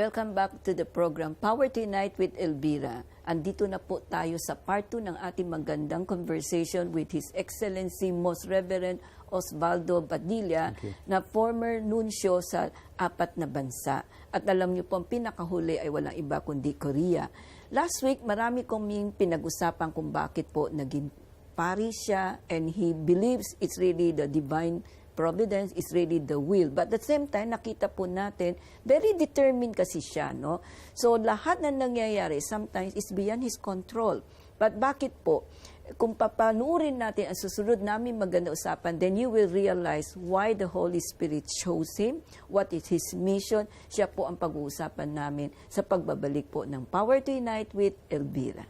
Welcome back to the program Power to Unite with Elvira. Andito na po tayo sa part 2 ng ating magandang conversation with His Excellency Most Reverend Osvaldo Padilla na former Nuncio sa 4 na bansa. At alam niyo po, ang pinakahuli ay walang iba kundi Korea. Last week, marami kaming pinag-usapan kung bakit po naging pari siya and he believes it's really the divine providence, is really the will. But at the same time, nakita po natin, very determined kasi siya, no? So, lahat na nangyayari, sometimes, is beyond his control. But bakit po? Kung papanurin natin ang susunod namin maganda usapan, then you will realize why the Holy Spirit chose him, what is his mission. Siya po ang pag-uusapan namin sa pagbabalik po ng Power to Unite with Elvira.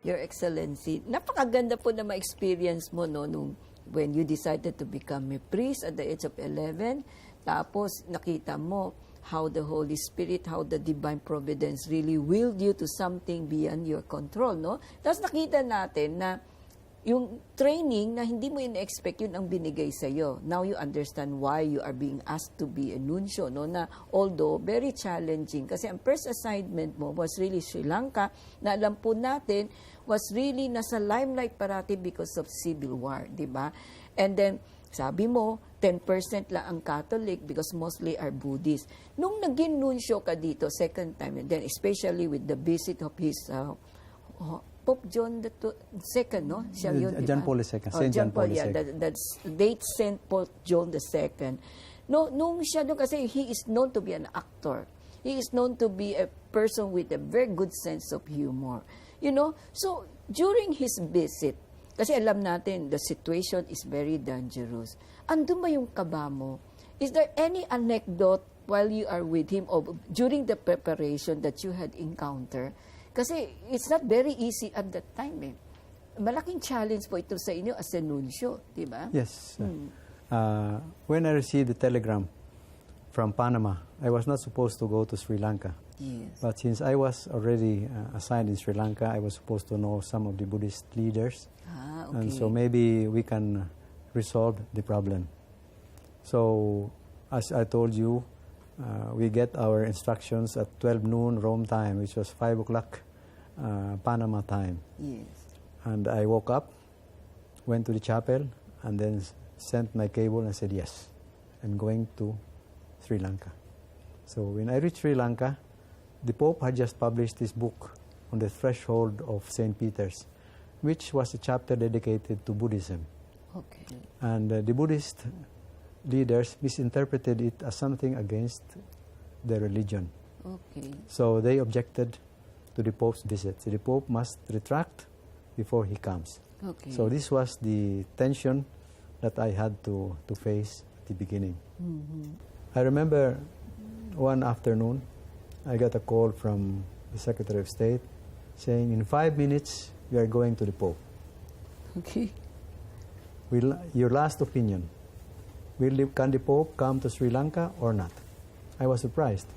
Your Excellency, napakaganda po na ma-experience mo no, nung when you decided to become a priest at the age of 11. Tapos nakita mo how the Holy Spirit, how the divine providence really willed you to something beyond your control. No? Tapos nakita natin na yung training na hindi mo in-expect, yun ang binigay sa'yo. Now you understand why you are being asked to be a nuncio. No? Na although very challenging, kasi ang first assignment mo was really Sri Lanka, na alam po natin, was really nasa limelight parati because of civil war, di ba? And then, sabi mo, 10% lang ang Catholic because mostly are Buddhist. Nung naging nuncio ka dito, second time, and then especially with the visit of his Pope John II, no? Siya yun, John Paul II. Saint John Paul II. Yeah, that's late Saint Paul John II. No, nung siya doon, kasi he is known to be an actor. He is known to be a person with a very good sense of humor. You know, so during his visit, kasi alam natin, the situation is very dangerous. Andun ba yung kaba mo? Is there any anecdote while you are with him or during the preparation that you had encountered? Kasi it's not very easy at that time. Eh. Malaking challenge po ito sa inyo as a nuncio, di ba? Yes. When I received the telegram from Panama, I was not supposed to go to Sri Lanka. Yes. But since I was already assigned in Sri Lanka, I was supposed to know some of the Buddhist leaders. Okay. And so maybe we can resolve the problem. So, as I told you, we get our instructions at 12 noon Rome time, which was 5 o'clock Panama time. Yes. And I woke up, went to the chapel, and then sent my cable and said, yes, I'm going to Sri Lanka. So when I reached Sri Lanka, the Pope had just published his book on the threshold of St. Peter's, which was a chapter dedicated to Buddhism. Okay. And the Buddhist leaders misinterpreted it as something against their religion. Okay. So they objected to the Pope's visit. So the Pope must retract before he comes. Okay. So this was the tension that I had to face at the beginning. Mm-hmm. I remember one afternoon, I got a call from the Secretary of State saying, in 5 minutes, we are going to the Pope. Okay. Your last opinion. Can the Pope come to Sri Lanka or not? I was surprised.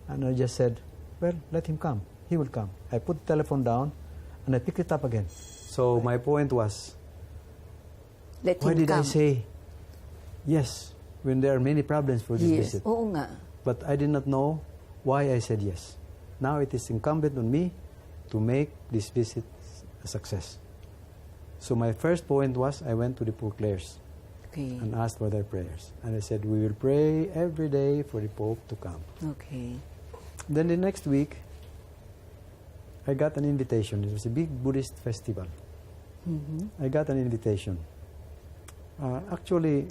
And I just said, well, let him come. He will come. I put the telephone down and I picked it up again. So my point was, why did I say yes when there are many problems for this visit? Oo nga. But I did not know why I said yes. Now it is incumbent on me to make this visit a success. So my first point was I went to the Poor Clares and asked for their prayers. And I said, we will pray every day for the Pope to come. Okay. Then the next week, I got an invitation. It was a big Buddhist festival. Mm-hmm. I got an invitation. Actually,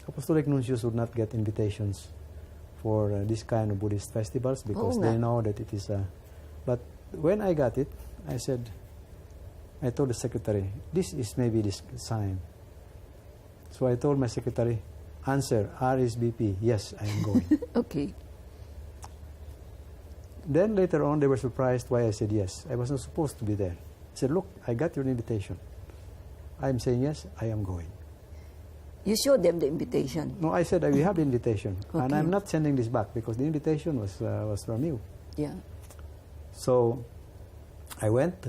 Apostolic Nuncios would not get invitations for this kind of Buddhist festivals because they know that it is a... But when I got it, I said, I told the secretary, this is maybe this sign. So I told my secretary, answer, RSVP, yes, I am going. Okay. Then later on, they were surprised why I said yes. I was not supposed to be there. I said, look, I got your invitation. I am saying yes, I am going. You showed them the invitation. No, I said, we have the invitation. Okay. And I'm not sending this back because the invitation was from you. Yeah. So I went,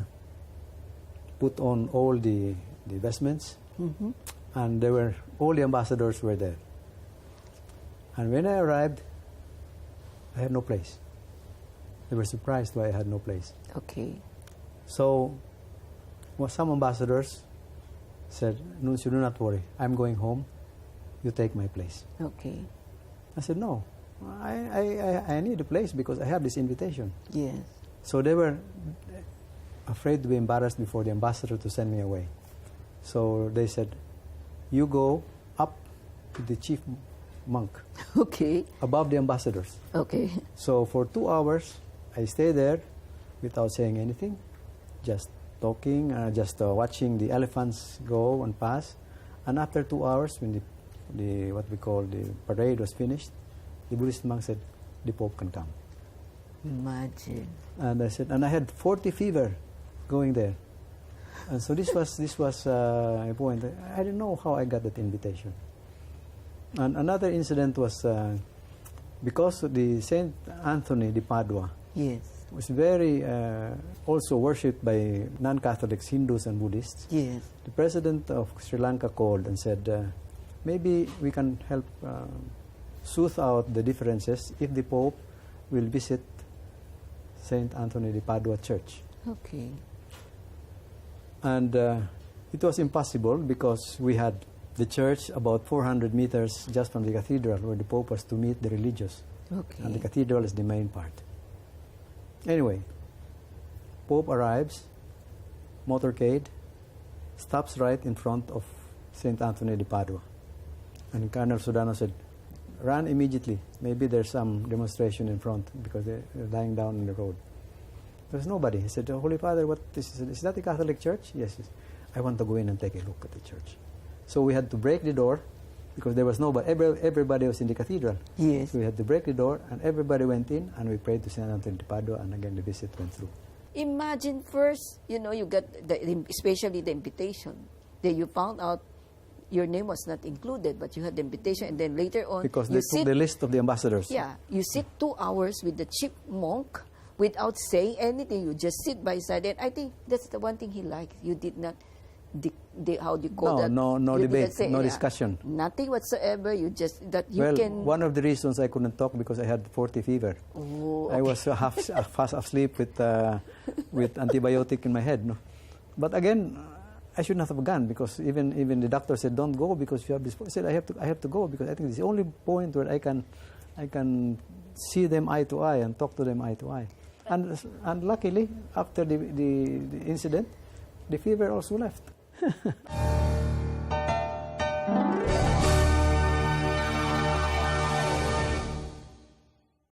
put on all the vestments, And all the ambassadors were there. And when I arrived, I had no place. They were surprised why I had no place. Okay. So, some ambassadors said, Nuncio, do not worry. I'm going home. You take my place. Okay. I said, no. I need a place because I have this invitation. Yes. So they were afraid to be embarrassed before the ambassador to send me away. So they said, you go up to the chief monk, Okay. above the ambassadors. Okay. So for 2 hours, I stay there without saying anything, just talking, just watching the elephants go and pass. And after 2 hours, when the what we call the parade was finished, the Buddhist monk said, the Pope can come. Imagine. And I said, and I had 40 fever going there. And so this was a point. I didn't know how I got that invitation. And another incident was because the Saint Anthony de Padua Yes. was very also worshipped by non-Catholics, Hindus and Buddhists. Yes. The president of Sri Lanka called and said, maybe we can help soothe out the differences if the Pope will visit Saint Anthony de Padua Church. Okay. And it was impossible because we had the church about 400 meters just from the cathedral where the Pope was to meet the religious. Okay. And the cathedral is the main part. Anyway, Pope arrives, motorcade, stops right in front of St. Anthony de Padua. And Colonel Sudano said, run immediately. Maybe there's some demonstration in front because they're lying down in the road. There's nobody. He said, Holy Father, what is that a Catholic church? Yes. I want to go in and take a look at the church. So we had to break the door because there was nobody. Everybody was in the cathedral. Yes. So we had to break the door and everybody went in and we prayed to St. Anthony de Padua and again the visit went through. Imagine first, you got especially the invitation. Then you found out your name was not included, but you had the invitation, and then later on, Because they took the list of the ambassadors. Yeah, you sit 2 hours with the chief monk without saying anything. You just sit by side, and I think that's the one thing he liked. You did not, how do you call that? No You debate, didn't say, no discussion. Nothing whatsoever. You just that you Well, can. one of the reasons I couldn't talk because I had 40 fever. Oh, I was fast asleep with antibiotic in my head. No? But again, I should not have gone because even the doctor said, don't go because you have this. I said, I have to go because I think it's the only point where I can see them eye to eye and talk to them eye to eye. And luckily, after the incident, the fever also left.